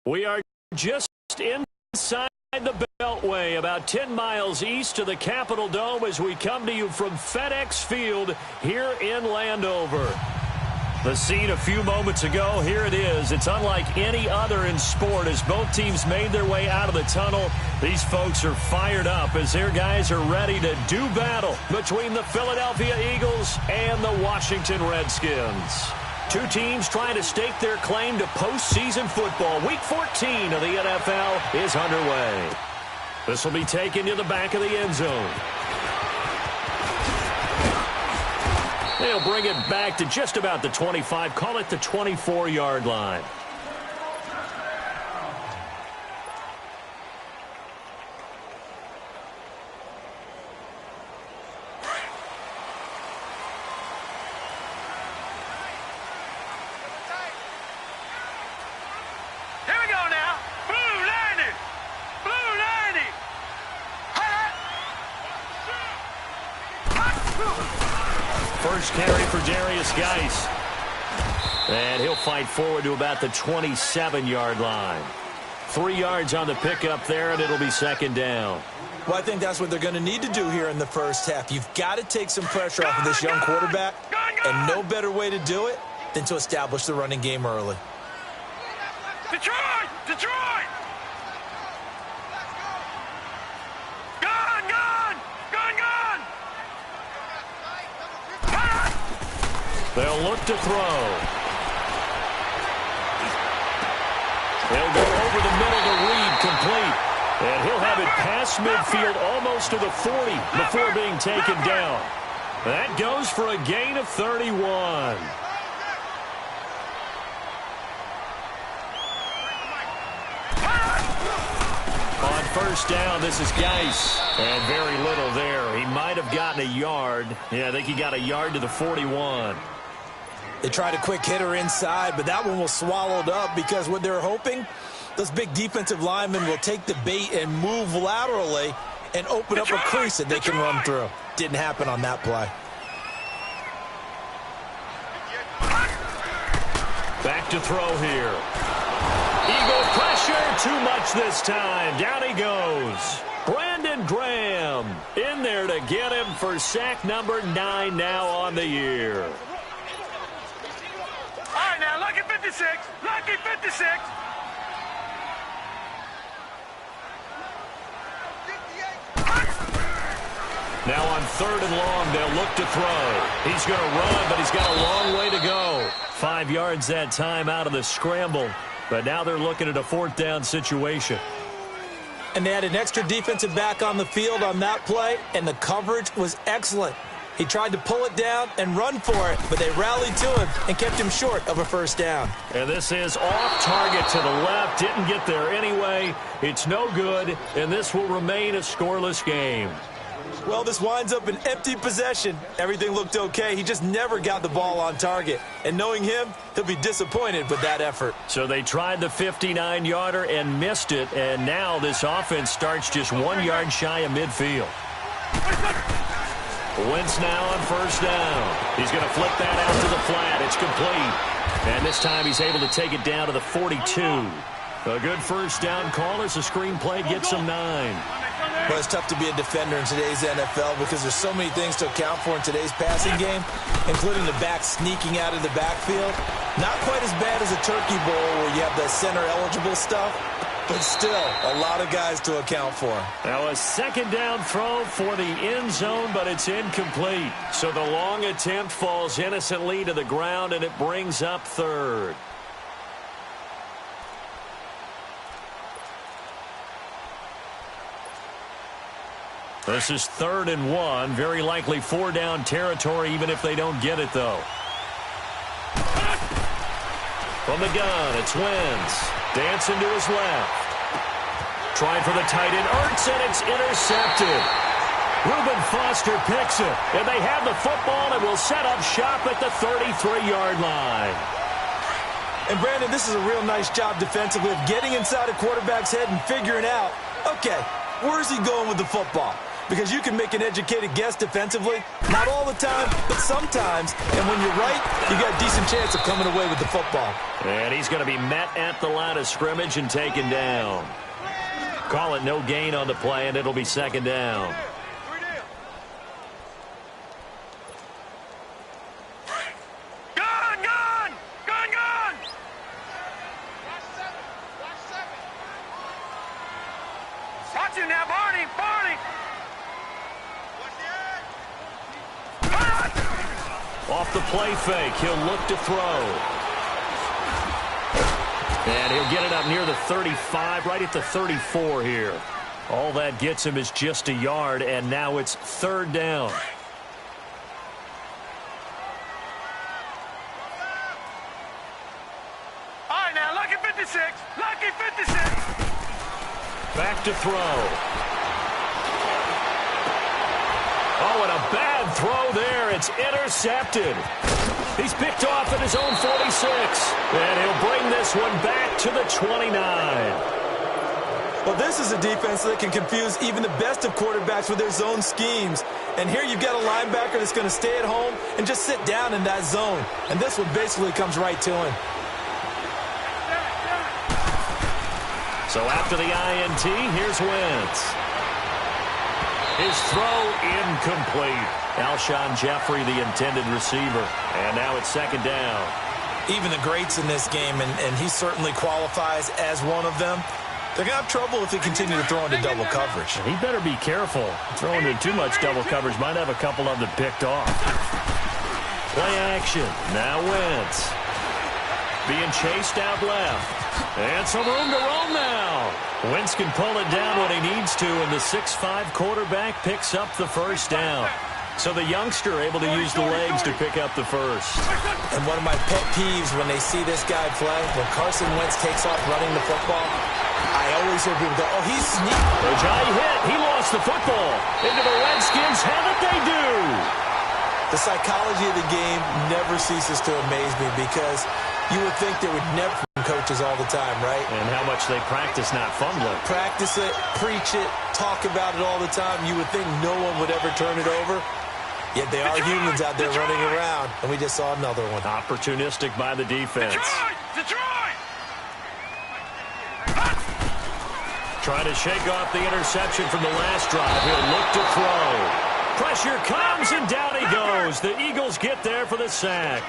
We are just inside the Beltway, about 10 miles east of the Capitol Dome as we come to you from FedEx Field here in Landover. The scene a few moments ago, here it is. It's unlike any other in sport as both teams made their way out of the tunnel. These folks are fired up as their guys are ready to do battle between the Philadelphia Eagles and the Washington Redskins. Two teams trying to stake their claim to postseason football. Week 14 of the NFL is underway. This will be taken to the back of the end zone. They'll bring it back to just about the 25, call it the 24-yard line. First carry for Darius Geis. And he'll fight forward to about the 27-yard line. 3 yards on the pickup there, and it'll be second down. Well, I think that's what they're going to need to do here in the first half. You've got to take some pressure off of this young quarterback, and no better way to do it than to establish the running game early. Detroit! Detroit! They'll look to throw. They'll go over the middle to Reed, complete. And he'll have it past midfield almost to the 40 before being taken down. That goes for a gain of 31. On first down, this is Geis. And very little there. He might have gotten a yard. Yeah, I think he got a yard to the 41. They tried a quick hitter inside, but that one was swallowed up because what they're hoping, those big defensive linemen will take the bait and move laterally and open up a crease that they can run through. Didn't happen on that play. Back to throw here. Eagle pressure, too much this time. Down he goes. Brandon Graham in there to get him for sack number 9 now on the year. All right, now, lucky 56. Lucky 56. Now on 3rd and long, they'll look to throw. He's going to run, but he's got a long way to go. 5 yards that time out of the scramble. But now they're looking at a 4th down situation. And they had an extra defensive back on the field on that play, and the coverage was excellent. He tried to pull it down and run for it, but they rallied to him and kept him short of a first down. And this is off target to the left. Didn't get there anyway. It's no good, and this will remain a scoreless game. Well, this winds up an empty possession. Everything looked okay. He just never got the ball on target. And knowing him, he'll be disappointed with that effort. So they tried the 59-yarder and missed it, and now this offense starts just 1 yard shy of midfield. Wentz now on first down. He's going to flip that out to the flat. It's complete. And this time he's able to take it down to the 42. A good first down call as the screenplay gets him 9. Well, it's tough to be a defender in today's NFL because there's so many things to account for in today's passing game, including the back sneaking out of the backfield. Not quite as bad as a turkey bowl where you have the center-eligible stuff, but still a lot of guys to account for. Now a 2nd down throw for the end zone, but it's incomplete. So the long attempt falls innocently to the ground, and it brings up 3rd. This is 3rd and 1. Very likely 4-down territory, even if they don't get it, though. From the gun, it's Wentz. Dancing to his left. Trying for the tight end, Ertz, and it's intercepted. Reuben Foster picks it, and they have the football and will set up shop at the 33-yard line. And, Brandon, this is a real nice job defensively of getting inside a quarterback's head and figuring out, okay, where is he going with the football? because you can make an educated guess defensively. Not all the time, but sometimes. And when you're right, you got a decent chance of coming away with the football. And he's going to be met at the line of scrimmage and taken down. Call it no gain on the play, and it'll be second down. Watch him now, Barney! Off the play fake, he'll look to throw. And he'll get it up near the 35, right at the 34 here. All that gets him is just a yard, and now it's third down. All right, now, lucky 56. Lucky 56. Back to throw. Oh, and a bad throw there. It's intercepted. He's picked off at his own 46. And he'll bring this one back to the 29. Well, this is a defense that can confuse even the best of quarterbacks with their zone schemes. And here you've got a linebacker that's going to stay at home and just sit down in that zone. And this one basically comes right to him. So after the INT, here's Wentz. His throw incomplete. Alshon Jeffrey, the intended receiver. And now it's second down. Even the greats in this game, and he certainly qualifies as one of them, they're going to have trouble if they continue to throw into double coverage. He better be careful. Throwing into too much double coverage might have a couple of them picked off. Play action. Now Wentz. Being chased out left. And some room to roam now. Wentz can pull it down when he needs to, and the 6'5" quarterback picks up the first down. So the youngster able to use the legs to pick up the first. And one of my pet peeves when they see this guy play, when Carson Wentz takes off running the football, I always hear people go, oh, he's sneaky. Ojai hit. He lost the football. Into the Redskins' hand that they do. The psychology of the game never ceases to amaze me because you would think there would never be coaches all the time, right? And how much they practice not fumbling. Practice it, preach it, talk about it all the time. You would think no one would ever turn it over. Yet they are humans out there running around, and we just saw another one. Opportunistic by the defense. Detroit! Trying to shake off the interception from the last drive. He'll look to throw. Pressure comes, and down he goes. The Eagles get there for the sack.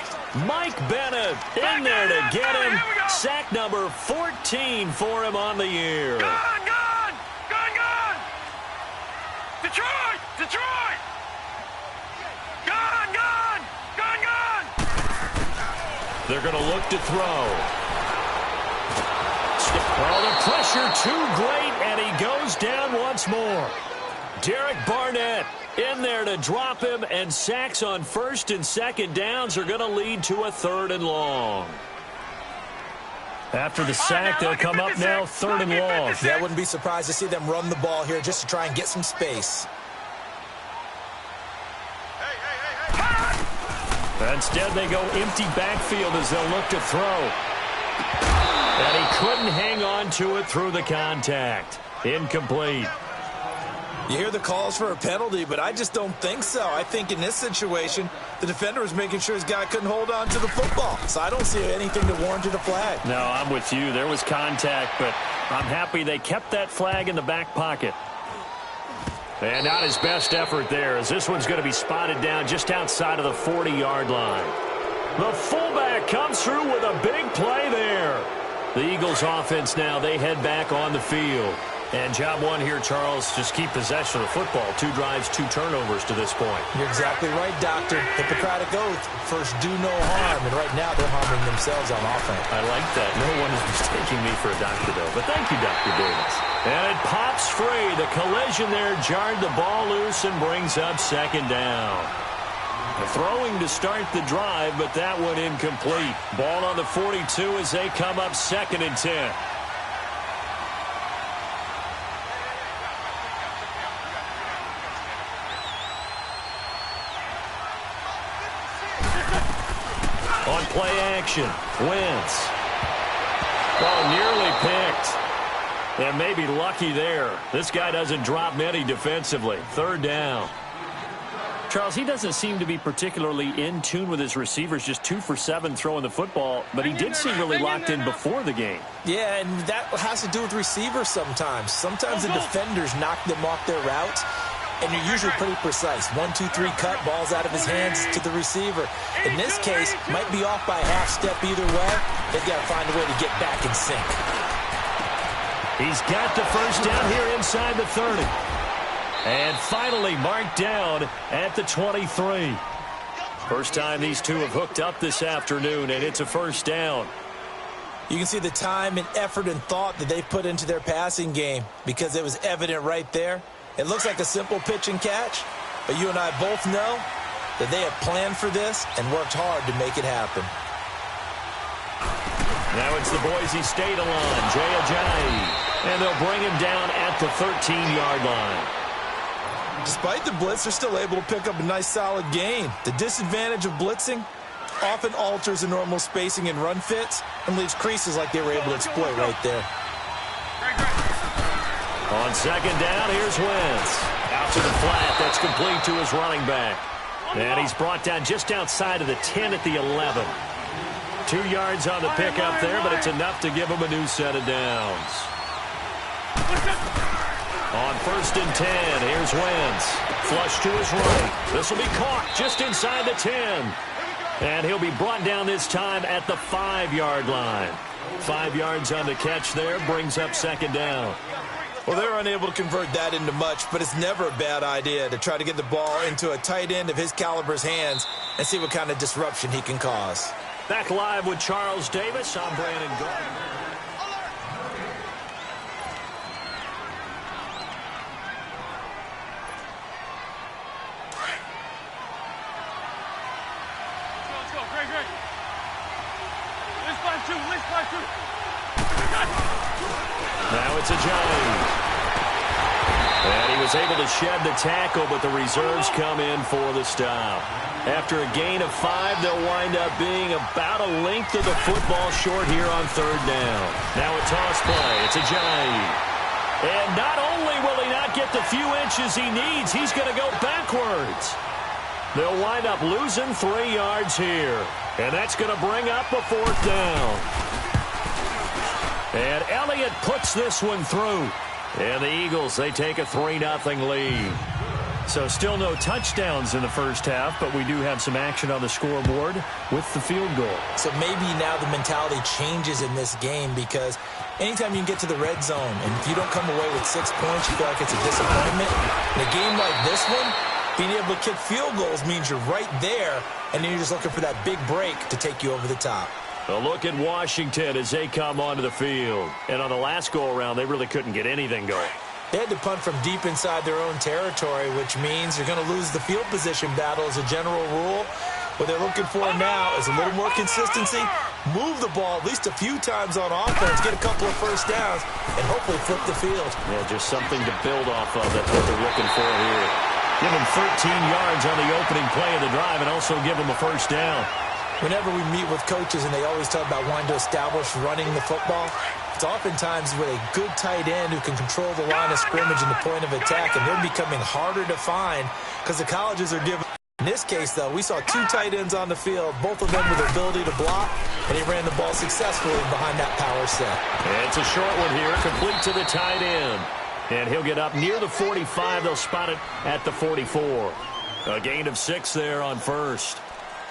Mike Bennett in there to get him. Sack number 14 for him on the year. Gone! Detroit! Gone! They're going to look to throw. Well, the pressure too great, and he goes down once more. Derek Barnett in there to drop him, and sacks on first and second downs are going to lead to a third and long. After the sack, they'll come up now third and long. Yeah, I wouldn't be surprised to see them run the ball here just to try and get some space. Instead, they go empty backfield as they'll look to throw. And he couldn't hang on to it through the contact. Incomplete. You hear the calls for a penalty, but I just don't think so. I think in this situation, the defender was making sure his guy couldn't hold on to the football. So I don't see anything that warranted a flag. No, I'm with you. There was contact, but I'm happy they kept that flag in the back pocket. And not his best effort there, as this one's going to be spotted down just outside of the 40-yard line. The fullback comes through with a big play there. The Eagles offense now, they head back on the field. And job one here, Charles, just keep possession of the football. 2 drives, 2 turnovers to this point. You're exactly right, Doctor. Hippocratic oath. First, do no harm. And right now, they're harming themselves on offense. I like that. No one is mistaking me for a doctor, though. But thank you, Dr. Davis. And it pops free. The collision there jarred the ball loose and brings up second down. Throwing to start the drive, but that one incomplete. Ball on the 42 as they come up second and 10. On play action, Wentz. Oh, nearly picked. And maybe lucky there. This guy doesn't drop many defensively. Third down. Charles, he doesn't seem to be particularly in tune with his receivers, just 2 for 7 throwing the football, but he did seem really locked in before the game. Yeah, and that has to do with receivers sometimes. Sometimes the defenders knock them off their routes, and you're usually pretty precise. 1, 2, 3 cut, balls out of his hands to the receiver. In this case, might be off by a half step either way. They've got to find a way to get back in sync. He's got the first down here inside the 30. And finally marked down at the 23. First time these two have hooked up this afternoon, and it's a first down. You can see the time and effort and thought that they put into their passing game because it was evident right there. It looks like a simple pitch and catch, but you and I both know that they have planned for this and worked hard to make it happen. Now it's the Boise State alum, Jay Ajayi, and they'll bring him down at the 13-yard line. Despite the blitz, they're still able to pick up a nice solid gain. The disadvantage of blitzing often alters the normal spacing and run fits and leaves creases like they were able to exploit right there. On second down, here's Wentz. Out to the flat. That's complete to his running back. And he's brought down just outside of the 10 at the 11. 2 yards on the pickup there, but it's enough to give him a new set of downs. On first and 10, here's Wentz. Flush to his right. This will be caught just inside the 10. And he'll be brought down this time at the 5-yard line. 5 yards on the catch there, brings up second down. Well, they're unable to convert that into much, but it's never a bad idea to try to get the ball into a tight end of his caliber's hands and see what kind of disruption he can cause. Back live with Charles Davis. I'm Brandon Gardner. Now it's Ajayi. And he was able to shed the tackle, but the reserves come in for the stop. After a gain of 5, they'll wind up being about a length of the football short here on third down. Now a toss play. It's Ajayi. And not only will he not get the few inches he needs, he's going to go backwards. They'll wind up losing 3 yards here. And that's going to bring up a fourth down. And Elliott puts this one through. And the Eagles, they take a 3-0 lead. So still no touchdowns in the first half, but we do have some action on the scoreboard with the field goal. So maybe now the mentality changes in this game because anytime you can get to the red zone and if you don't come away with 6 points, you feel like it's a disappointment. In a game like this one, being able to kick field goals means you're right there, and then you're just looking for that big break to take you over the top. A look at Washington as they come onto the field. And on the last go-around, they really couldn't get anything going. They had to punt from deep inside their own territory, which means you're going to lose the field position battle as a general rule. What they're looking for now is a little more consistency, move the ball at least a few times on offense, get a couple of first downs, and hopefully flip the field. Yeah, just something to build off of. That's what they're looking for here. Give them 13 yards on the opening play of the drive and also give them a first down. Whenever we meet with coaches and they always talk about wanting to establish running the football, it's oftentimes with a good tight end who can control the line of scrimmage and the point of attack, and they're becoming harder to find because the colleges are giving. In this case, though, we saw 2 tight ends on the field, both of them with the ability to block, and he ran the ball successfully behind that power set. And it's a short one here, complete to the tight end. And he'll get up near the 45. They'll spot it at the 44. A gain of 6 there on first.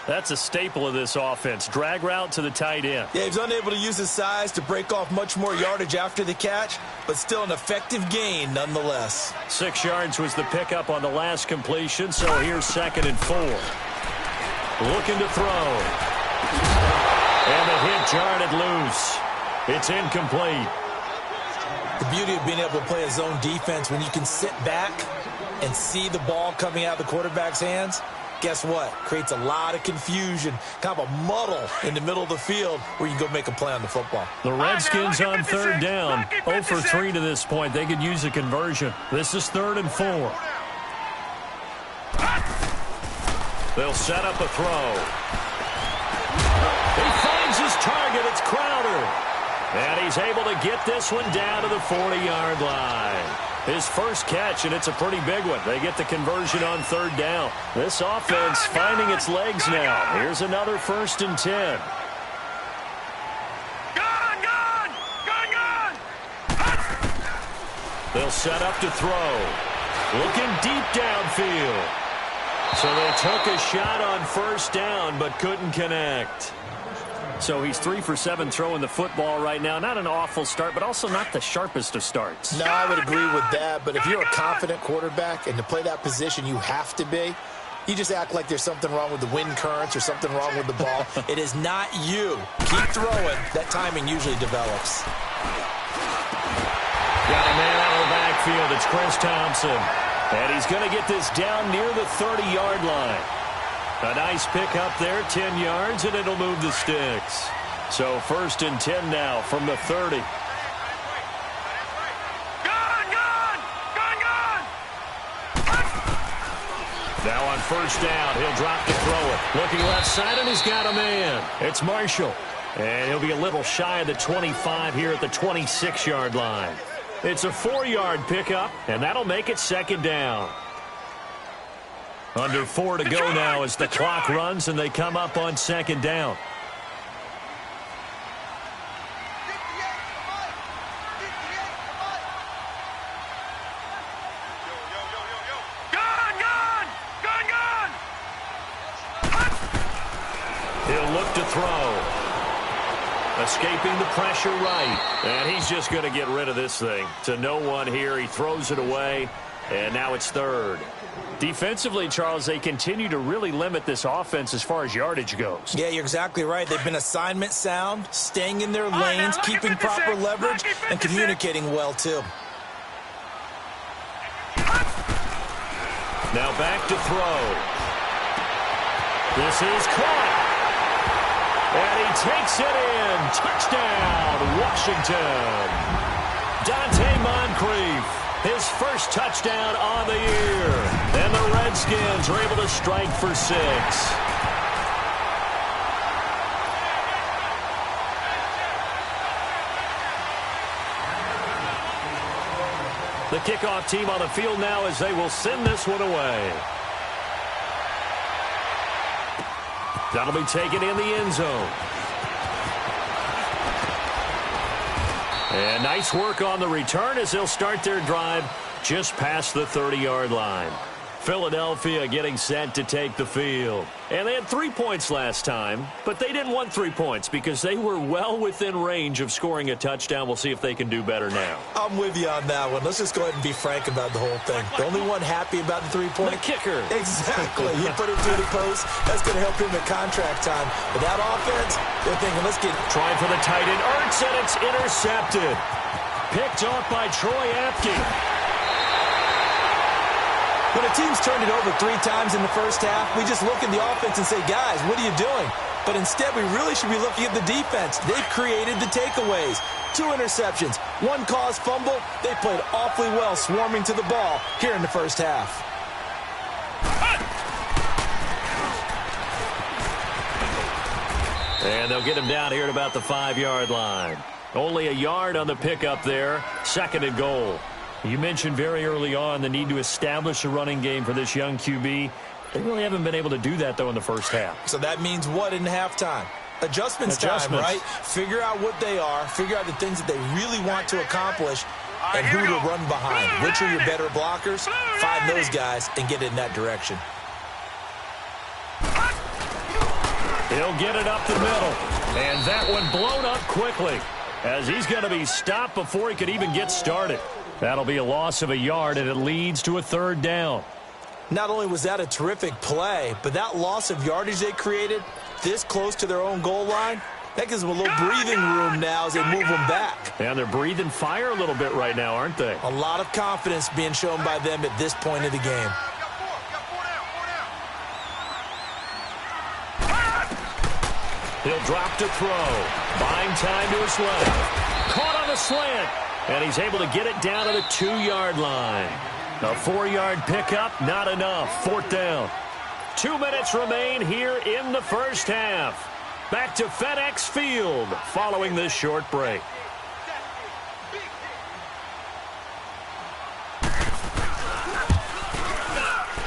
That's a staple of this offense. Drag route to the tight end. Yeah, he's unable to use his size to break off much more yardage after the catch, but still an effective gain nonetheless. 6 yards was the pickup on the last completion, so here's 2nd and 4. Looking to throw. And the hit jarred it loose. It's incomplete. The beauty of being able to play a zone defense when you can sit back and see the ball coming out of the quarterback's hands, guess what? Creates a lot of confusion, kind of a muddle in the middle of the field where you can go make a play on the football. The Redskins on third down, 0 for 3 to this point. They could use a conversion. This is 3rd and 4. They'll set up a throw. He finds his target. It's Crowder. And he's able to get this one down to the 40-yard line. His first catch, and it's a pretty big one. They get the conversion on third down. This offense finding its legs now. Here's another 1st and 10. They'll set up to throw. Looking deep downfield. So they took a shot on 1st down, but couldn't connect. So he's 3 for 7 throwing the football right now. Not an awful start, but also not the sharpest of starts. No, I would agree with that. But if you're a confident quarterback and to play that position, you have to be. You just act like there's something wrong with the wind currents or something wrong with the ball. It is not you. Keep throwing. That timing usually develops. Got a man out of the backfield. It's Chris Thompson. And he's going to get this down near the 30-yard line. A nice pick up there, 10 yards, and it'll move the sticks. So 1st and 10 now from the 30. Now on 1st down, he'll drop to throw it. Looking left side, and he's got a man. It's Marshall. And he'll be a little shy of the 25 here at the 26-yard line. It's a 4-yard pickup, and that'll make it 2nd down. Under 4 to go now as the clock runs, and they come up on 2nd down. He'll look to throw. Escaping the pressure right. And he's just going to get rid of this thing. To no one here. He throws it away. And now it's 3rd. Defensively, Charles, they continue to really limit this offense as far as yardage goes. Yeah, you're exactly right. They've been assignment sound, staying in their lanes, keeping proper leverage, and communicating well, too. Now back to throw. This is caught. And he takes it in. Touchdown, Washington. Dante Moncrief. His first touchdown on the year. And the Redskins are able to strike for 6. The kickoff team on the field now as they will send this one away. That'll be taken in the end zone. And nice work on the return as they'll start their drive just past the 30-yard line. Philadelphia getting set to take the field. And they had 3 points last time, but they didn't want 3 points because they were well within range of scoring a touchdown. We'll see if they can do better now. I'm with you on that one. Let's just go ahead and be frank about the whole thing. The only one happy about the 3-point. The kicker. Exactly. You put it through the post. That's going to help him at contract time. But that offense, they're thinking, let's get... Trying for the tight end. Ertz, and it's intercepted. Picked off by Troy Apke. When a team's turned it over 3 times in the first half, we just look at the offense and say, guys, what are you doing? But instead, we really should be looking at the defense. They've created the takeaways. 2 interceptions, 1 caused fumble. They played awfully well swarming to the ball here in the first half. And they'll get him down here at about the 5-yard line. Only a yard on the pickup there. 2nd and goal. You mentioned very early on the need to establish a running game for this young QB. They really haven't been able to do that, though, in the first half. So that means what in halftime? Adjustments time, right? Figure out what they are, figure out the things that they really want to accomplish, and who to run behind. Which are your better blockers? Find those guys and get in that direction. He'll get it up the middle. And that one blown up quickly as he's going to be stopped before he could even get started. That'll be a loss of a yard, and it leads to a 3rd down. Not only was that a terrific play, but that loss of yardage they created this close to their own goal line, that gives them a little breathing room now as they move them back. And they're breathing fire a little bit right now, aren't they? A lot of confidence being shown by them at this point of the game. He'll drop to throw. Buying time to his left. Caught on the slant. And he's able to get it down to the 2-yard line. A 4-yard pickup, not enough. 4th down. 2 minutes remain here in the first half. Back to FedEx Field following this short break.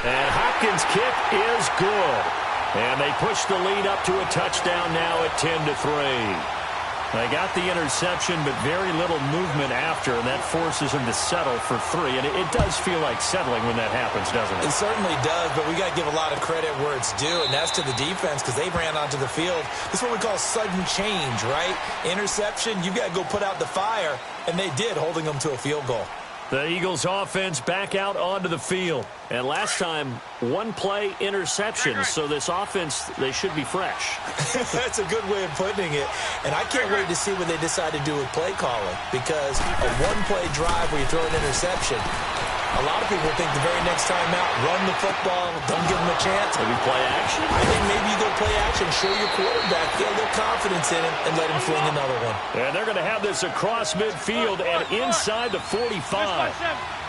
And Hopkins' kick is good. And they push the lead up to a touchdown now at 10-3. They got the interception, but very little movement after, and that forces them to settle for 3. And it does feel like settling when that happens, doesn't it? It certainly does, but we got to give a lot of credit where it's due, and that's to the defense because they ran onto the field. This is what we call sudden change, right? Interception, you got to go put out the fire, and they did, holding them to a field goal. The Eagles offense back out onto the field. And last time, one-play interception. So this offense, they should be fresh. That's a good way of putting it. And I can't wait to see what they decide to do with play calling. Because a one-play drive where you throw an interception, a lot of people think the very next time out, run the football, don't give them a chance. Maybe play action? I think maybe you go play action, show your quarterback, get a little confidence in him, and let him fling another one. And they're going to have this across midfield and inside the 45.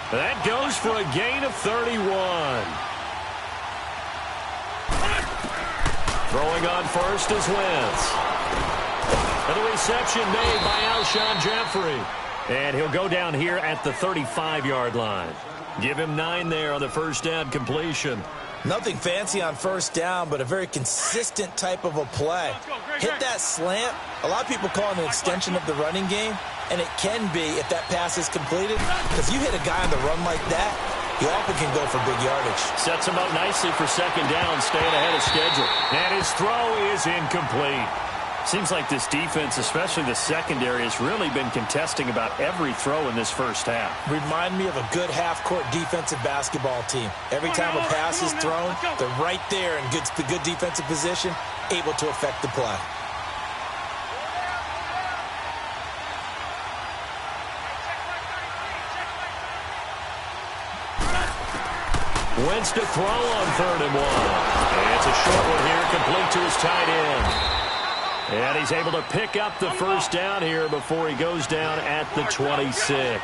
That goes for a gain of 31. Throwing on first is Wentz. And the reception made by Alshon Jeffrey. And he'll go down here at the 35-yard line. Give him 9 there on the first down completion. Nothing fancy on first down, but a very consistent type of a play. Hit that slant. A lot of people call it an extension of the running game, and it can be if that pass is completed. Because you hit a guy on the run like that, he often can go for big yardage. Sets him up nicely for second down, staying ahead of schedule. And his throw is incomplete. Seems like this defense, especially the secondary, has really been contesting about every throw in this first half. Remind me of a good half-court defensive basketball team. Every time a pass is thrown, they're right there in the good defensive position, able to affect the play. Wentz to throw on 3rd and 1. And it's a short one here, complete to his tight end. And he's able to pick up the first down here before he goes down at the 26.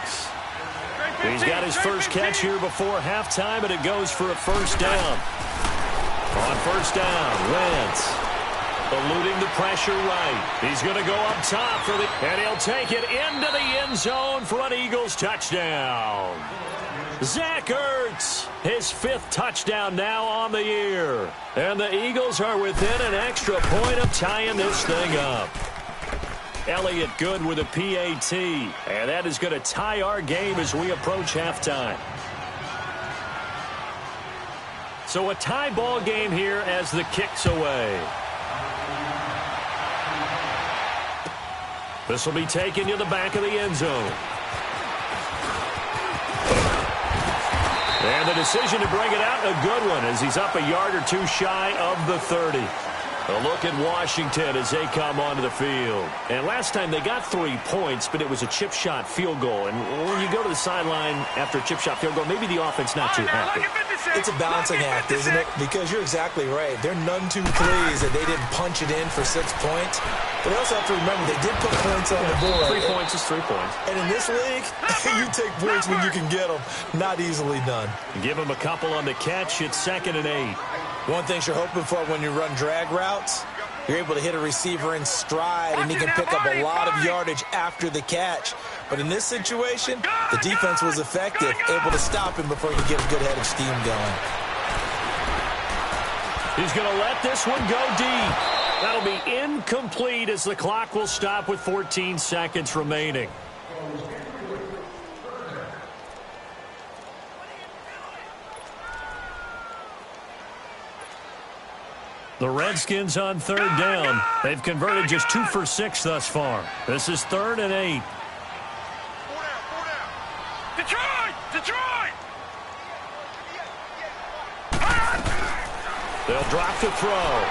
He's got his first catch here before halftime, and it goes for a first down. On first down, Wentz eluding the pressure right. He's going to go up top for and he'll take it into the end zone for an Eagles touchdown. Zach Ertz, his 5th touchdown now on the year. And the Eagles are within an extra point of tying this thing up. Elliott good with a PAT. And that is going to tie our game as we approach halftime. So a tie ball game here as the kick's away. This will be taken to the back of the end zone. And the decision to bring it out, a good one, as he's up a yard or 2 shy of the 30. A look at Washington as they come onto the field. And last time they got 3 points, but it was a chip shot field goal. And when you go to the sideline after a chip shot field goal, maybe the offense not too happy. It's a balancing act, isn't it? Because you're exactly right. They're none too pleased that they didn't punch it in for 6 points. But they also have to remember they did put points on the board. 3 points is 3 points. And in this league, you take points when you can get them. Not easily done. Give him a couple on the catch. It's 2nd and 8. One thing you're hoping for when you run drag routes, you're able to hit a receiver in stride, and he can pick up a lot of yardage after the catch. But in this situation, the defense was effective, able to stop him before he could get a good head of steam going. He's going to let this one go deep. That'll be incomplete as the clock will stop with 14 seconds remaining. The Redskins on 3rd down. They've converted just 2 for 6 thus far. This is 3rd and 8. Detroit! Detroit! They'll drop the throw.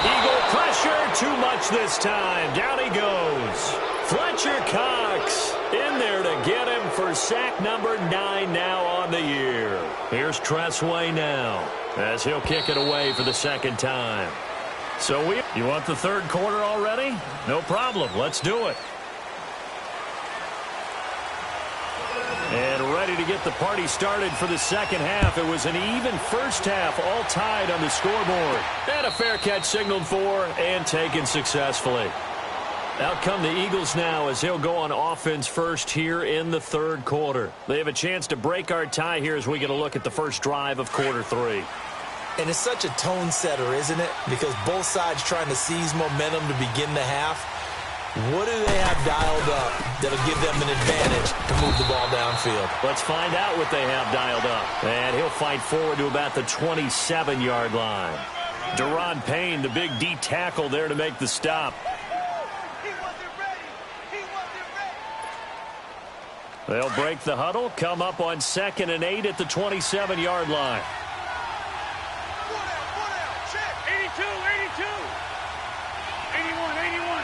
Eagle pressure, too much this time. Down he goes. Fletcher Cox in there to get him for sack number 9 now on the year. Here's Tressway now as he'll kick it away for the 2nd time. So you want the 3rd quarter already? No problem. Let's do it. And ready to get the party started for the 2nd half. It was an even first half, all tied on the scoreboard. And a fair catch signaled for and taken successfully. Out come the Eagles now as they'll go on offense first here in the third quarter. They have a chance to break our tie here as we get a look at the first drive of quarter 3. And it's such a tone setter, isn't it? Because both sides trying to seize momentum to begin the half. What do they have dialed up that'll give them an advantage to move the ball downfield? Let's find out what they have dialed up. And he'll fight forward to about the 27-yard line. Deron Payne, the big D tackle there to make the stop. They'll break the huddle, come up on 2nd and 8 at the 27-yard line. 82, 81.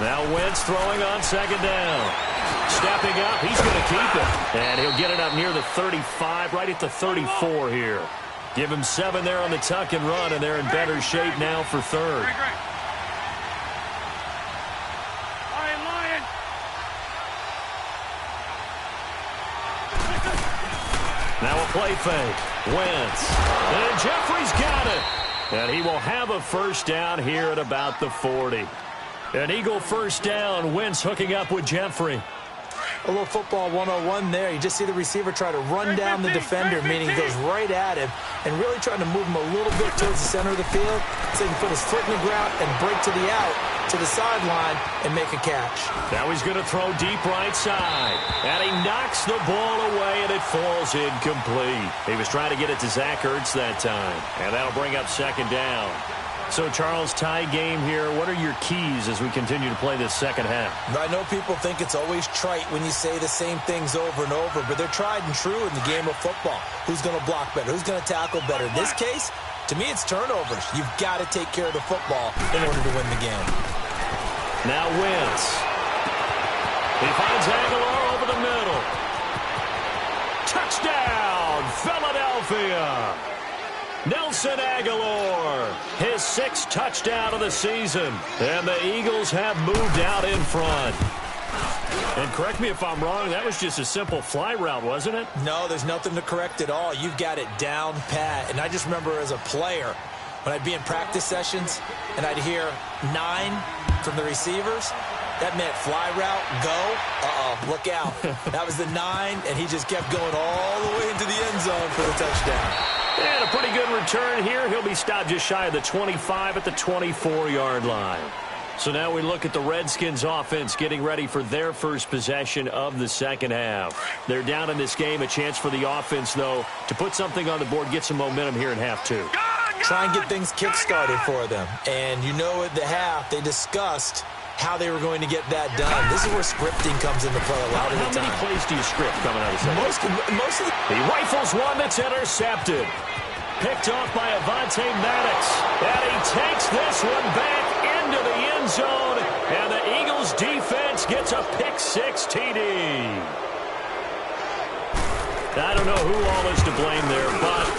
Now Wentz throwing on 2nd down. Stepping up, he's going to keep it. And he'll get it up near the 35, right at the 34 here. Give him 7 there on the tuck and run, and they're in better shape now for 3rd. Lion. Now a play fake. Wentz. And Jeffrey's got it. And he will have a first down here at about the 40. An Eagle first down. Wentz hooking up with Jeffrey. A little football 101 there. You just see the receiver try to run down the defender, meaning he goes right at him and really trying to move him a little bit towards the center of the field so he can put his foot in the ground and break to the out, to the sideline, and make a catch. Now he's going to throw deep right side. And he knocks the ball away, and it falls incomplete. He was trying to get it to Zach Ertz that time. And that'll bring up 2nd down. So, Charles, tie game here. What are your keys as we continue to play this second half? I know people think it's always trite when you say the same things over and over, but they're tried and true in the game of football. Who's going to block better? Who's going to tackle better? In this case, to me, it's turnovers. You've got to take care of the football in order to win the game. Now Wentz. He finds Aguilar over the middle. Touchdown, Philadelphia. Nelson Aguilar, his 6th touchdown of the season. And the Eagles have moved out in front. And correct me if I'm wrong, that was just a simple fly route, wasn't it? No, there's nothing to correct at all. You've got it down pat. And I just remember as a player, when I'd be in practice sessions and I'd hear 9 from the receivers, that meant fly route, go, look out. That was the 9, and he just kept going all the way into the end zone for the touchdown. And a pretty good return here. He'll be stopped just shy of the 25 at the 24-yard line. So now we look at the Redskins offense getting ready for their first possession of the second half. They're down in this game. A chance for the offense, though, to put something on the board, get some momentum here in half 2. Try and get things kick-started for them. And you know at the half, they discussed how they were going to get that done. This is where scripting comes into play a lot of the time. How many plays do you script coming out of the second? Most of the... He rifles one that's intercepted. Picked off by Avonte Maddox. And he takes this one back into the end zone. And the Eagles defense gets a pick-6 TD. I don't know who all is to blame there, but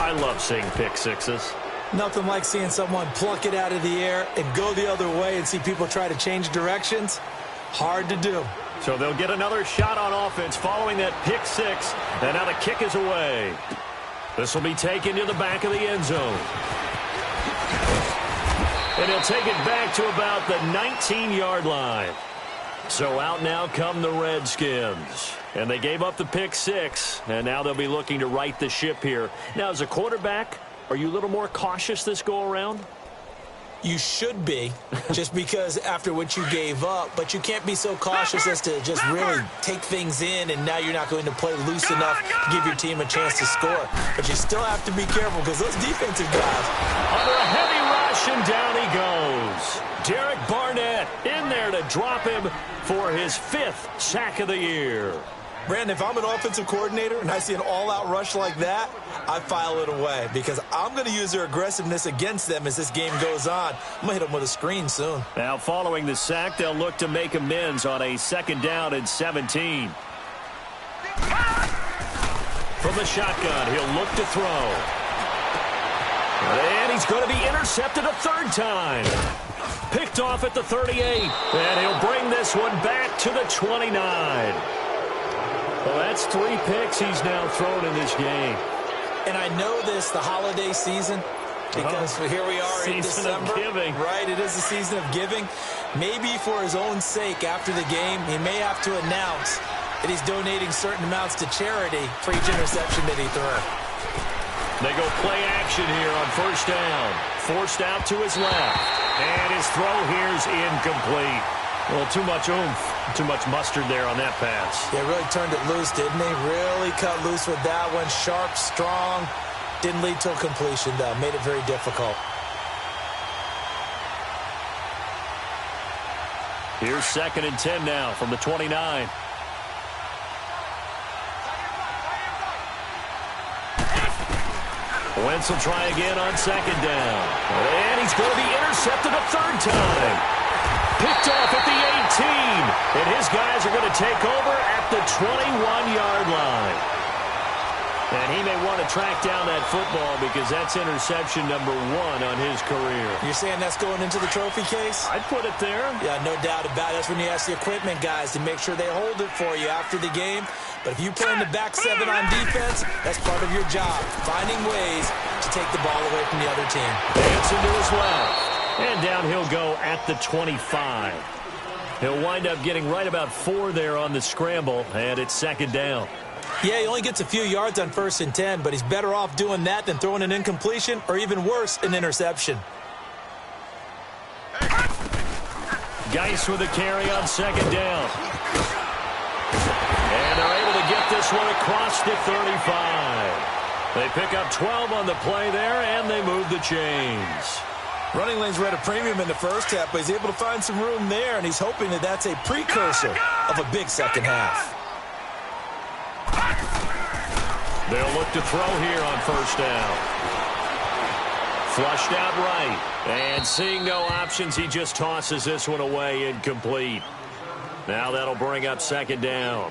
I love seeing pick-6s. Nothing like seeing someone pluck it out of the air and go the other way and see people try to change directions. Hard to do. So they'll get another shot on offense following that pick-6. And now the kick is away. This will be taken to the back of the end zone. And he'll take it back to about the 19-yard line. So out now come the Redskins. And they gave up the pick-6. And now they'll be looking to right the ship here. Now, as a quarterback, are you a little more cautious this go-around? You should be, just because after what you gave up. But you can't be so cautious as to just really take things in, and now you're not going to play loose enough to give your team a chance to score. But you still have to be careful because those defensive guys. Under a heavy rush, and down he goes. Derek Barnett in there to drop him for his 5th sack of the year. Brandon, if I'm an offensive coordinator and I see an all-out rush like that, I file it away because I'm going to use their aggressiveness against them as this game goes on. I'm going to hit them with a screen soon. Now, following the sack, they'll look to make amends on a 2nd down and 17. From the shotgun, he'll look to throw. And he's going to be intercepted a 3rd time. Picked off at the 38. And he'll bring this one back to the 29. Well, that's 3 picks he's now thrown in this game. And I know this, the holiday season, Because here we are in December. Season of giving. Right, it is the season of giving. Maybe for his own sake after the game, he may have to announce that he's donating certain amounts to charity for each interception that he threw. They go play action here on first down. Forced out to his left. And his throw here's incomplete. Well, too much oomph, too much mustard there on that pass. Yeah, really turned it loose, didn't he? Really cut loose with that one. Sharp, strong. Didn't lead to a completion, though. Made it very difficult. Here's 2nd and 10 now from the 29. Wentz will try again on 2nd down. And he's going to be intercepted a 3rd time. Picked off at the 18. And his guys are going to take over at the 21-yard line. And he may want to track down that football because that's interception number 1 on his career. You're saying that's going into the trophy case? I'd put it there. Yeah, no doubt about it. That's when you ask the equipment guys to make sure they hold it for you after the game. But if you play in the back 7 on defense, that's part of your job, finding ways to take the ball away from the other team. Dancing to his left. And down he'll go at the 25. He'll wind up getting right about 4 there on the scramble, and it's 2nd down. Yeah, he only gets a few yards on 1st and 10, but he's better off doing that than throwing an incompletion or even worse, an interception. Geis with a carry on 2nd down. And they're able to get this one across the 35. They pick up 12 on the play there, and they move the chains. Running lanes were at a premium in the first half, but he's able to find some room there, and he's hoping that that's a precursor of a big second half. They'll look to throw here on 1st down. Flushed out right. And seeing no options, he just tosses this one away incomplete. Now that'll bring up 2nd down.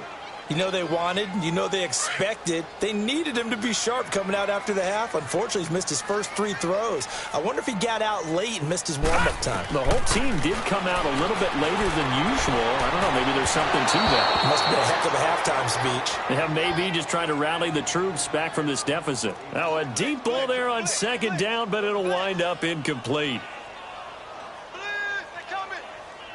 You know they wanted, you know they expected. They needed him to be sharp coming out after the half. Unfortunately, he's missed his first 3 throws. I wonder if he got out late and missed his warm-up time. The whole team did come out a little bit later than usual. I don't know, maybe there's something to that. Must have been a heck of a halftime speech. Yeah, maybe just trying to rally the troops back from this deficit. Now a deep ball there on 2nd down, but it'll wind up incomplete.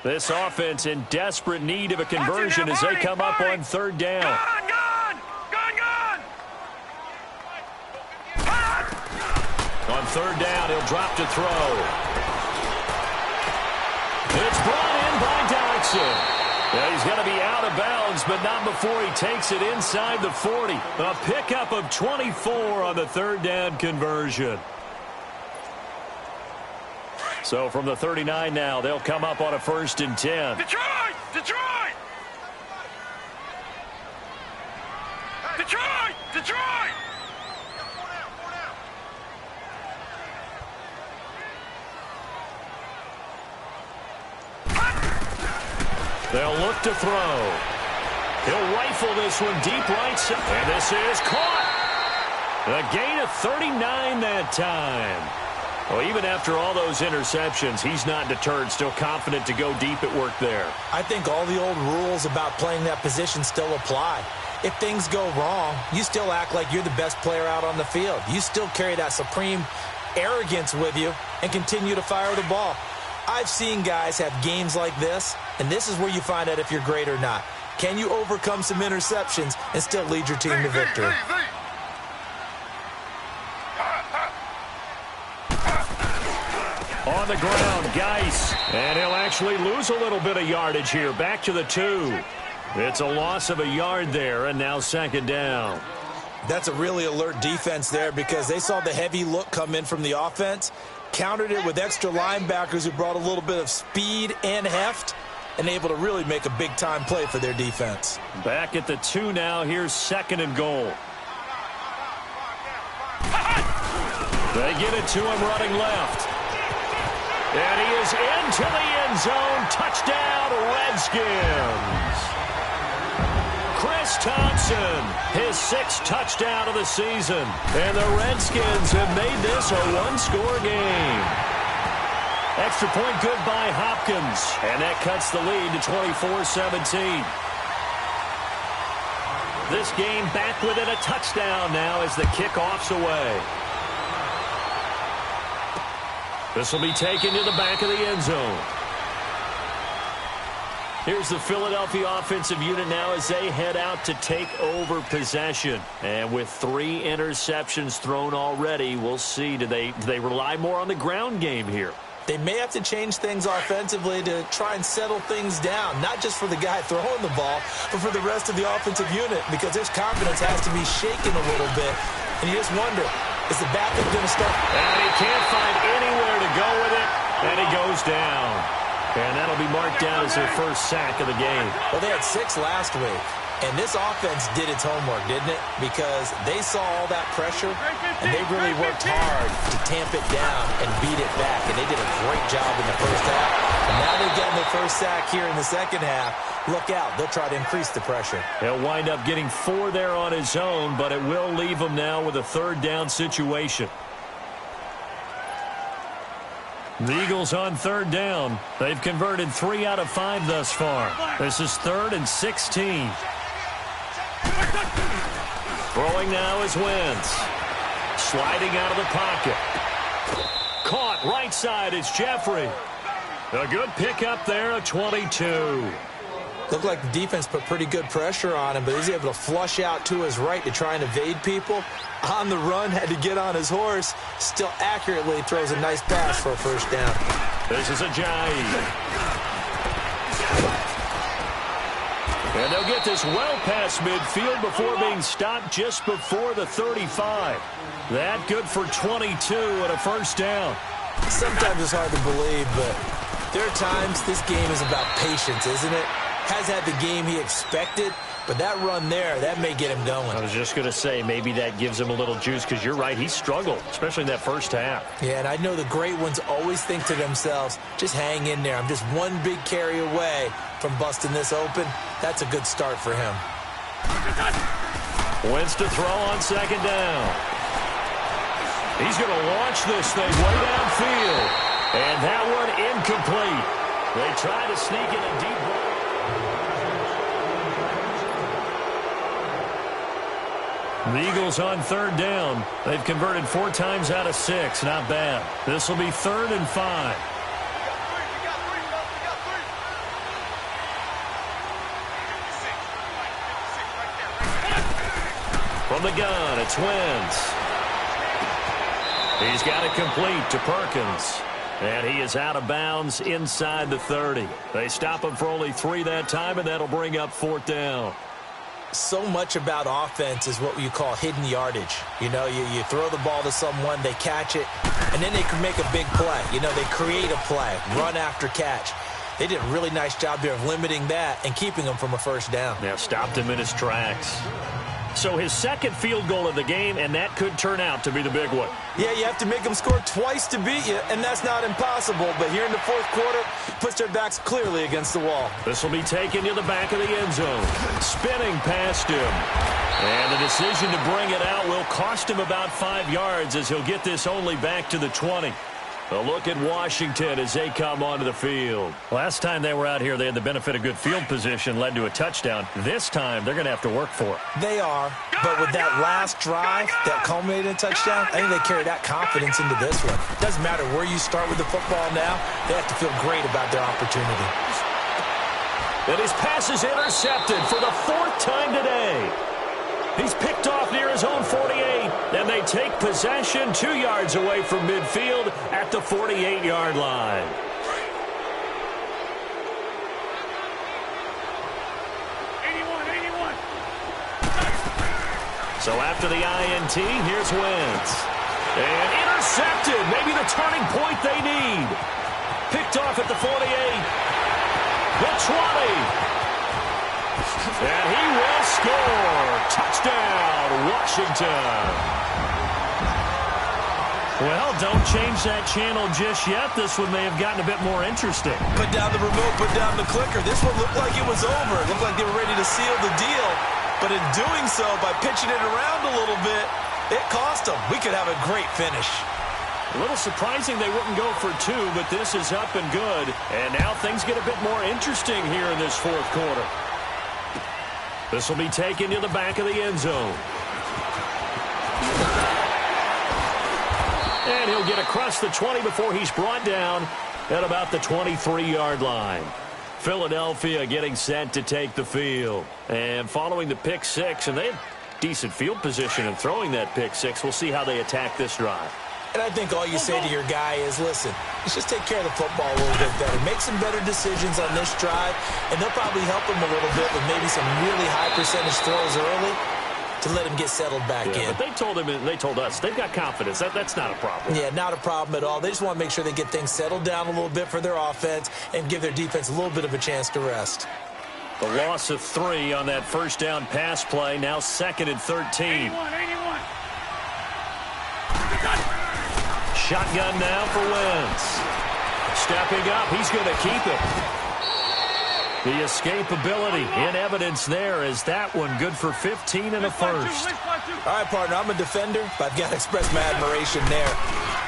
This offense in desperate need of a conversion as they come up on 3rd down. Gone! On 3rd down, he'll drop to throw. It's brought in by Dodson. Yeah, he's going to be out of bounds, but not before he takes it inside the 40. A pickup of 24 on the 3rd down conversion. So from the 39 now, they'll come up on a 1st and 10. Detroit! They'll look to throw. He'll rifle this one deep right side. And this is caught. A gain of 39 that time. Well, even after all those interceptions, he's not deterred, still confident to go deep at work there. I think all the old rules about playing that position still apply. If things go wrong, you still act like you're the best player out on the field. You still carry that supreme arrogance with you and continue to fire the ball. I've seen guys have games like this, and this is where you find out if you're great or not. Can you overcome some interceptions and still lead your team to victory? On the ground, Geis. And he'll actually lose a little bit of yardage here. Back to the 2. It's a loss of a yard there, and now 2nd down. That's a really alert defense there because they saw the heavy look come in from the offense, countered it with extra linebackers who brought a little bit of speed and heft, and able to really make a big-time play for their defense. Back at the 2 now. Here's 2nd and goal. They get it to him running left. And he is into the end zone. Touchdown, Redskins. Chris Thompson, his 6th touchdown of the season. And the Redskins have made this a one-score game. Extra point good by Hopkins. And that cuts the lead to 24-17. This game back within a touchdown now as the kickoff's away. This will be taken to the back of the end zone. Here's the Philadelphia offensive unit now as they head out to take over possession. And with 3 interceptions thrown already, we'll see. Do they rely more on the ground game here? They may have to change things offensively to try and settle things down, not just for the guy throwing the ball, but for the rest of the offensive unit, because his confidence has to be shaken a little bit. And you just wonder, is the backup going to start? And he can't find anywhere to go with it, and he goes down. And that'll be marked down as their first sack of the game. Well, they had 6 last week, and this offense did its homework, didn't it? Because they saw all that pressure, and they really worked hard to tamp it down and beat it back, and they did a great job in the first half. And now they're getting their first sack here in the second half. Look out. They'll try to increase the pressure. He'll wind up getting 4 there on his own, but it will leave him now with a 3rd down situation. The Eagles on 3rd down. They've converted 3 out of 5 thus far. This is 3rd and 16. Throwing now is Wentz. Sliding out of the pocket. Caught right side. It's Jeffrey. A good pickup there at 22. Looked like the defense put pretty good pressure on him, but he's able to flush out to his right to try and evade people. On the run, had to get on his horse. Still accurately throws a nice pass for a first down. This is Ajayi. And they'll get this well past midfield before being stopped just before the 35. That good for 22 and a first down. Sometimes it's hard to believe, but there are times this game is about patience, isn't it? Has had the game he expected, but that run there, that may get him going. I was just going to say, maybe that gives him a little juice, because you're right, he struggled, especially in that first half. Yeah, and I know the great ones always think to themselves, just hang in there. I'm just one big carry away from busting this open. That's a good start for him. Wentz to throw on 2nd down. He's going to launch this thing way downfield. And that one incomplete. They try to sneak in a deep ball. The Eagles on 3rd down. They've converted 4 times out of 6. Not bad. This will be 3rd and 5. From the gun, it's Wentz. He's got it complete to Perkins. And he is out of bounds inside the 30. They stop him for only 3 that time, and that'll bring up 4th down. So much about offense is what you call hidden yardage. You know, you throw the ball to someone, they catch it, and then they can make a big play. You know, they create a play, run after catch. They did a really nice job there of limiting that and keeping him from a first down. Yeah, stopped him in his tracks. So his 2nd field goal of the game, and that could turn out to be the big one. Yeah, you have to make them score twice to beat you, and that's not impossible. But here in the 4th quarter, puts their backs clearly against the wall. This will be taken to the back of the end zone. Spinning past him. And the decision to bring it out will cost him about 5 yards, as he'll get this only back to the 20. A look at Washington as they come onto the field. Last time they were out here, they had the benefit of good field position, led to a touchdown. This time, they're going to have to work for it. They are, but with that last drive that culminated in a touchdown, I think they carry that confidence into this one. Doesn't matter where you start with the football now, they have to feel great about their opportunity. And his pass is intercepted for the 4th time today. He's picked off near his own 48, and they take possession 2 yards away from midfield at the 48-yard line. So after the INT, here's Wentz. And intercepted, maybe the turning point they need. Picked off at the 48, the 20. And he will score. Touchdown, Washington. Well, don't change that channel just yet. This one may have gotten a bit more interesting. Put down the remote, put down the clicker. This one looked like it was over. It looked like they were ready to seal the deal. But in doing so, by pitching it around a little bit, it cost them. We could have a great finish. A little surprising they wouldn't go for 2, but this is up and good. And now things get a bit more interesting here in this 4th quarter. This will be taken to the back of the end zone. And he'll get across the 20 before he's brought down at about the 23-yard line. Philadelphia getting set to take the field. And following the pick six, and they have decent field position in throwing that pick six. We'll see how they attack this drive. And I think all you say to your guy is, listen, let's just take care of the football a little bit better. Make some better decisions on this drive, and they'll probably help him a little bit with maybe some really high percentage throws early to let him get settled back in. But they told us they've got confidence. That's not a problem. Yeah, not a problem at all. They just want to make sure they get things settled down a little bit for their offense and give their defense a little bit of a chance to rest. The loss of 3 on that first down pass play. Now 2nd and 13. 81. Shotgun now for Wentz. Stepping up, he's going to keep it. The escapability in evidence there is that one good for 15 and a first. All right, partner, I'm a defender, but I've got to express my admiration there.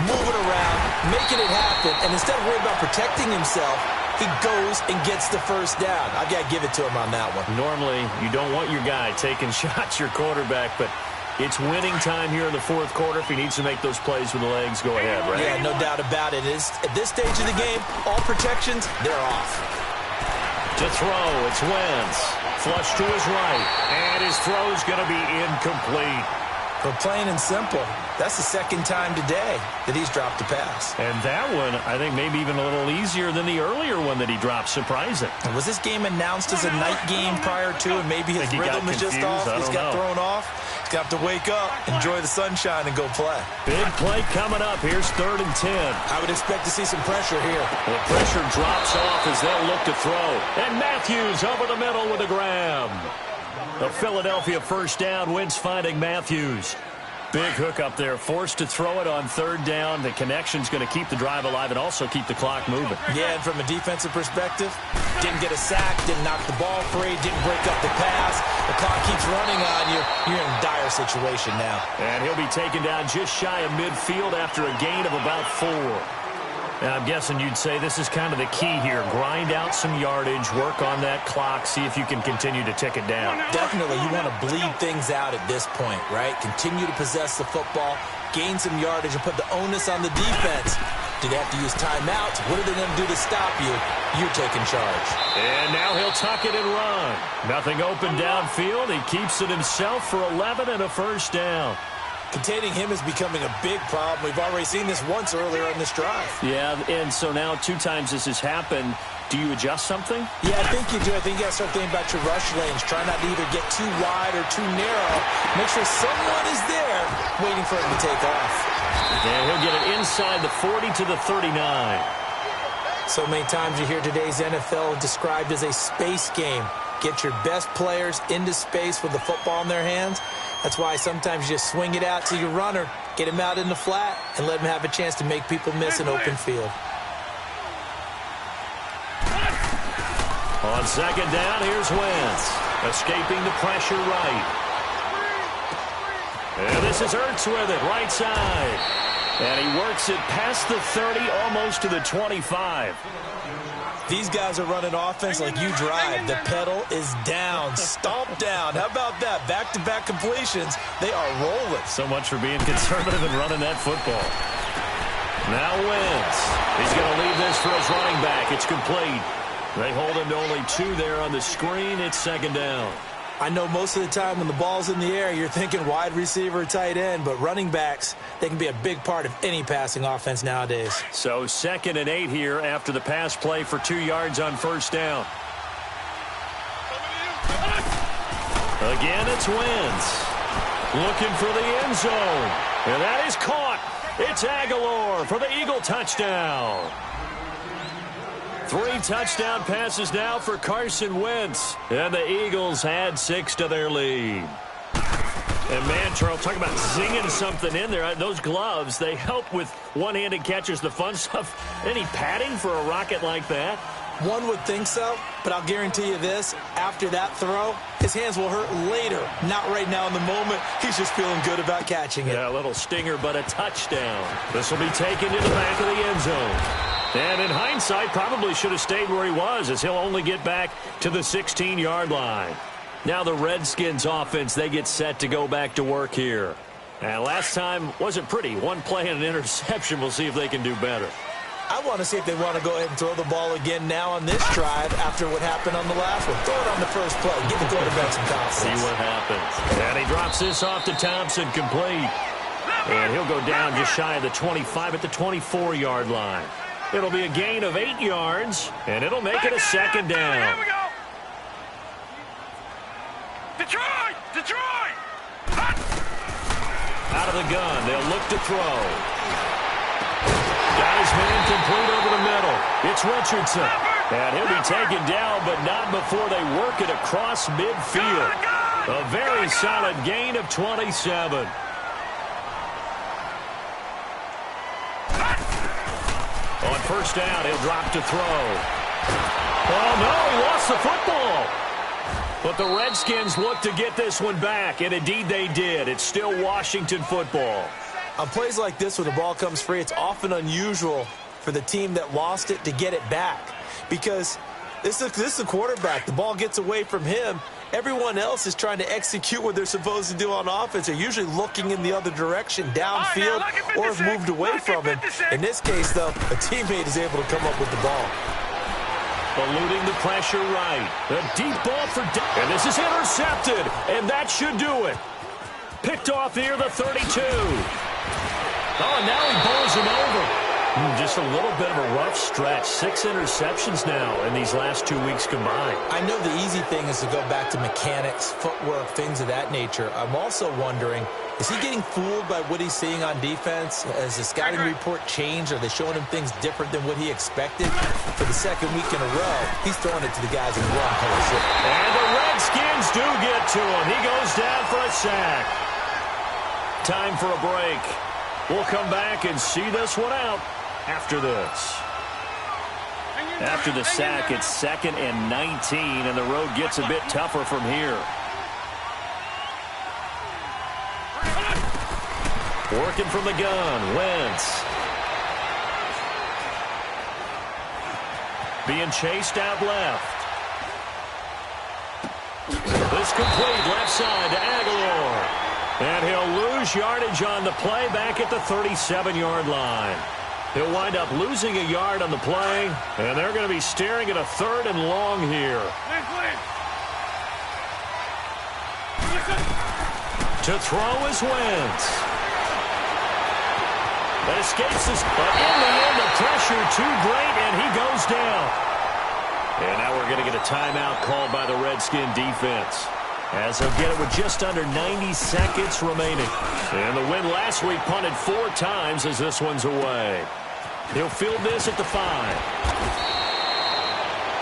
Moving around, making it happen, and instead of worrying about protecting himself, he goes and gets the first down. I've got to give it to him on that one. Normally, you don't want your guy taking shots, your quarterback, but it's winning time here in the fourth quarter. If he needs to make those plays with the legs, go ahead, right? Yeah, no doubt about it. At this stage of the game, all protections, they're off. To throw, it's Wentz. Flush to his right, and his throw's going to be incomplete. But plain and simple, that's the second time today that he's dropped a pass. And that one, I think, maybe even a little easier than the earlier one that he dropped. Surprising. And was this game announced as a night game prior to, and maybe his rhythm is just off? He's got thrown off. He's got to wake up, enjoy the sunshine, and go play. Big play coming up. Here's 3rd and 10. I would expect to see some pressure here. The pressure drops off as they'll look to throw. And Matthews over the middle with a grab. A Philadelphia first down. Wentz finding Matthews. Big hook up there, forced to throw it on 3rd down. The connection's going to keep the drive alive and also keep the clock moving. Yeah, and from a defensive perspective, didn't get a sack, didn't knock the ball free, didn't break up the pass. The clock keeps running on you. You're in a dire situation now. And he'll be taken down just shy of midfield after a gain of about 4. And I'm guessing you'd say this is kind of the key here. Grind out some yardage, work on that clock, see if you can continue to tick it down. Definitely, you want to bleed things out at this point, right? Continue to possess the football, gain some yardage, and put the onus on the defense. Do they have to use timeouts? What are they going to do to stop you? You're taking charge. And now he'll tuck it and run. Nothing open downfield. He keeps it himself for 11 and a first down. Containing him is becoming a big problem. We've already seen this once earlier in this drive. Yeah, and so now 2 times this has happened. Do you adjust something? Yeah, I think you do. I think you got to start thinking about your rush lanes. Try not to either get too wide or too narrow. Make sure someone is there waiting for him to take off. And he'll get it inside the 40 to the 39. So many times you hear today's NFL described as a space game. Get your best players into space with the football in their hands. That's why sometimes you just swing it out to your runner, get him out in the flat, and let him have a chance to make people miss an open field. On 2nd down, here's Wentz. Escaping the pressure right. And this is Ertz with it, right side. And he works it past the 30, almost to the 25. These guys are running offense like you drive. The pedal is down, stomped down. How about that? Back-to-back completions. They are rolling. So much for being conservative and running that football. Now Wentz. He's going to leave this for his running back. It's complete. They hold him to only 2 there on the screen. It's 2nd down. I know most of the time when the ball's in the air, you're thinking wide receiver, tight end, but running backs, they can be a big part of any passing offense nowadays. So 2nd and 8 here after the pass play for 2 yards on first down. Again, it's Wentz. Looking for the end zone. And that is caught. It's Aguilar for the Eagle touchdown. 3 touchdown passes now for Carson Wentz. And the Eagles add 6 to their lead. And man, Charles, talk about zinging something in there. Those gloves, they help with one-handed catches, the fun stuff. Any padding for a rocket like that? One would think so, but I'll guarantee you this. After that throw, his hands will hurt later. Not right now in the moment. He's just feeling good about catching it. Yeah, a little stinger, but a touchdown. This will be taken to the back of the end zone. And in hindsight, probably should have stayed where he was, as he'll only get back to the 16-yard line. Now the Redskins offense, they get set to go back to work here. And last time wasn't pretty. One play and an interception. We'll see if they can do better. I want to see if they want to go ahead and throw the ball again now on this drive after what happened on the last one. Throw it on the first play. Give the quarterback some confidence. See what happens. And he drops this off to Thompson, complete. And he'll go down just shy of the 25 at the 24-yard line. It'll be a gain of 8 yards, and it'll make it a second down. Here we go. Detroit! Detroit! Out of the gun, they'll look to throw. Got his man complete over the middle. It's Richardson. And he'll be taken down, but not before they work it across midfield. A very solid gain of 27. On first down, he'll drop to throw. Oh, no, he lost the football. But the Redskins look to get this one back, and indeed they did. It's still Washington football. On plays like this where the ball comes free, it's often unusual for the team that lost it to get it back. Because this is a quarterback. The ball gets away from him. Everyone else is trying to execute what they're supposed to do on offense. They're usually looking in the other direction, downfield, or have moved away from him. In this case, though, a teammate is able to come up with the ball. Eluding the pressure right. A deep ball for... And this is intercepted, and that should do it. Picked off near the 32. Oh, and now he bowls him over. Just a little bit of a rough stretch. 6 interceptions now in these last 2 weeks combined. I know the easy thing is to go back to mechanics, footwork, things of that nature. I'm also wondering, is he getting fooled by what he's seeing on defense? Has the scouting report changed? Are they showing him things different than what he expected? For the second week in a row, he's throwing it to the guys in the wrong place. And the Redskins do get to him. He goes down for a sack. Time for a break. We'll come back and see this one out after this. After the sack, it's 2nd and 19, and the road gets a bit tougher from here. Working from the gun, Wentz. Being chased out left. This complete left side to Aguilar. And he'll lose yardage on the play back at the 37-yard line. He'll wind up losing a yard on the play, and they're going to be staring at a 3rd and long here. To throw is Wentz. That escapes us, but in the end, the pressure too great, and he goes down. And now we're going to get a timeout called by the Redskin defense, as they'll get it with just under 90 seconds remaining. And the win last week punted 4 times as this one's away. He'll field this at the 5.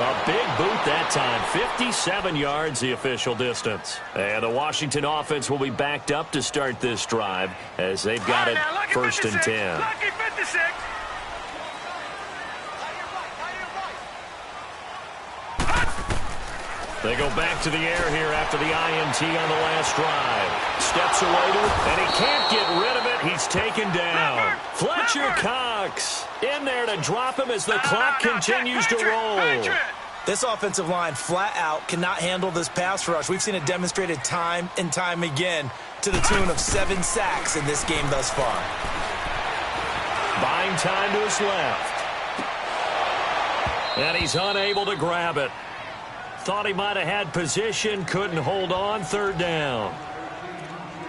A big boot that time. 57 yards the official distance. And the Washington offense will be backed up to start this drive as they've got it 1st and 10. Lucky 56. They go back to the air here after the INT on the last drive. Steps away to it, and he can't get rid of it. He's taken down. Fletcher Cox in there to drop him as the clock continues to roll. This offensive line flat out cannot handle this pass rush. We've seen it demonstrated time and time again to the tune of 7 sacks in this game thus far. Buying time to his left. And he's unable to grab it. Thought he might have had position, couldn't hold on, 3rd down.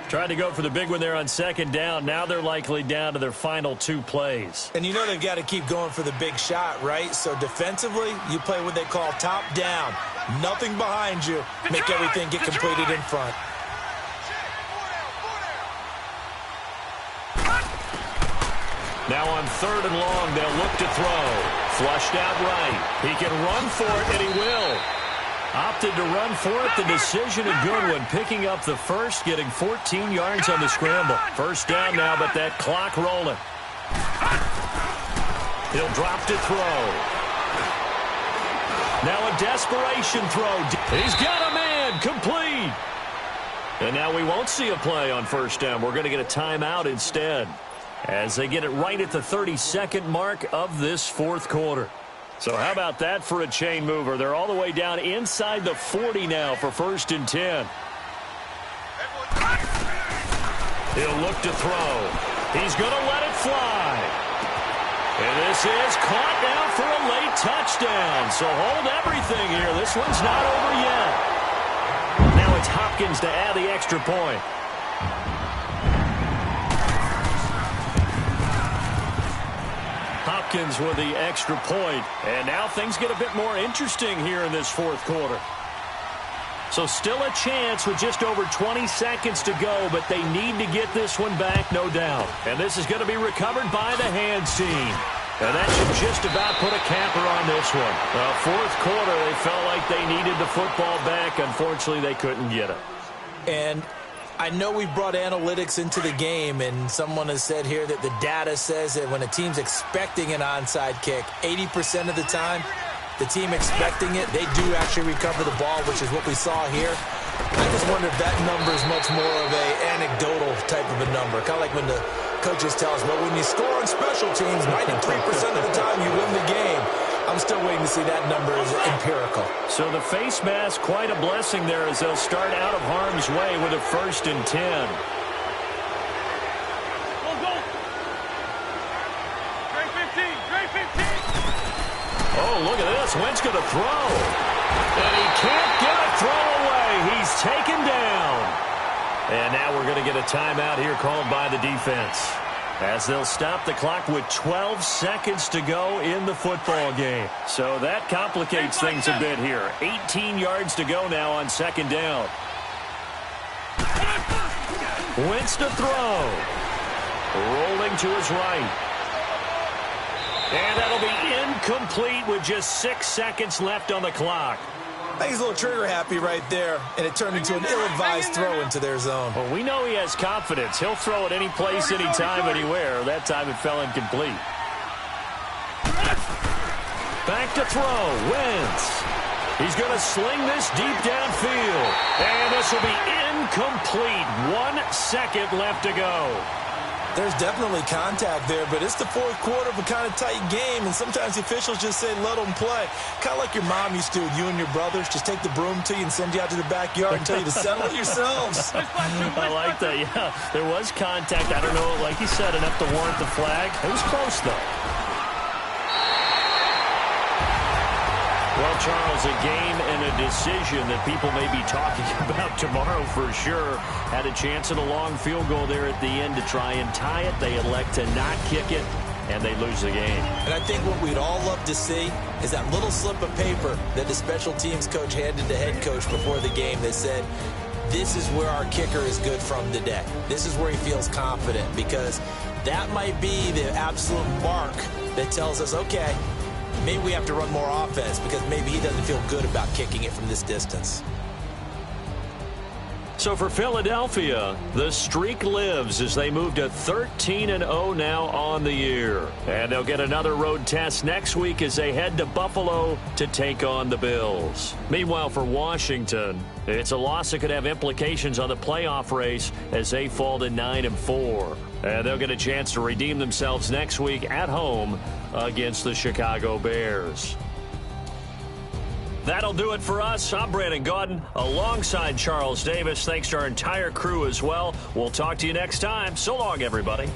Tried to go for the big one there on 2nd down. Now they're likely down to their final 2 plays. And you know they've got to keep going for the big shot, right? So defensively, you play what they call top down. Nothing behind you. Make everything get completed in front. Now on 3rd and long, they'll look to throw. Flushed out right. He can run for it, and he will. Opted to run for it. The decision a good one. Picking up the first, getting 14 yards on the scramble. 1st down now, but that clock rolling. He'll drop to throw. Now a desperation throw. He's got a man. Complete. And now we won't see a play on 1st down. We're going to get a timeout instead, as they get it right at the 32nd mark of this 4th quarter. So how about that for a chain mover? They're all the way down inside the 40 now for 1st and 10. He'll look to throw. He's going to let it fly. And this is caught now for a late touchdown. So hold everything here. This one's not over yet. Now it's Hopkins to add the extra point. Hopkins with the extra point. And now things get a bit more interesting here in this fourth quarter. So still a chance with just over 20 seconds to go, but they need to get this one back, no doubt. And this is going to be recovered by the hands team. And that should just about put a capper on this one. Fourth quarter, they felt like they needed the football back. Unfortunately, they couldn't get it. And I know we brought analytics into the game, and someone has said here that the data says that when a team's expecting an onside kick, 80% of the time, the team expecting it, they do actually recover the ball, which is what we saw here. I just wonder if that number is much more of a anecdotal type of a number. Kind of like when the coaches tell us, well, when you score on special teams, 93% of the time you win the game. I'm still waiting to see that number as empirical. So the face mask, quite a blessing there as they'll start out of harm's way with a 1st and 10. Oh, look at this. Wentz going to throw. And he can't get a throw away. He's taken down. And now we're going to get a timeout here called by the defense, as they'll stop the clock with 12 seconds to go in the football game. So that complicates things a bit here. 18 yards to go now on 2nd down. Wentz to throw. Rolling to his right. And that'll be incomplete with just 6 seconds left on the clock. I think he's a little trigger happy right there, and it turned into an ill-advised throw into their zone. Well, we know he has confidence. He'll throw it any place, anytime, anywhere. That time it fell incomplete. Back to throw. Wentz. He's going to sling this deep downfield. And this will be incomplete. 1 second left to go. There's definitely contact there, but it's the fourth quarter of a kind of tight game, and sometimes the officials just say, let them play. Kind of like your mom used to with you and your brothers. Just take the broom to you and send you out to the backyard and tell you to settle it yourselves. I like that, yeah. There was contact. I don't know, like you said, enough to warrant the flag. It was close, though. Well, Charles, a game and a decision that people may be talking about tomorrow for sure. Had a chance at a long field goal there at the end to try and tie it. They elect to not kick it, and they lose the game. And I think what we'd all love to see is that little slip of paper that the special teams coach handed the head coach before the game that said, this is where our kicker is good from today. This is where he feels confident, because that might be the absolute mark that tells us, okay, maybe we have to run more offense because maybe he doesn't feel good about kicking it from this distance. So for Philadelphia, the streak lives as they move to 13-0 now on the year. And they'll get another road test next week as they head to Buffalo to take on the Bills. Meanwhile, for Washington, it's a loss that could have implications on the playoff race as they fall to 9-4. And they'll get a chance to redeem themselves next week at home against the Chicago Bears. That'll do it for us. I'm Brandon Gaudin alongside Charles Davis. Thanks to our entire crew as well. We'll talk to you next time. So long, everybody.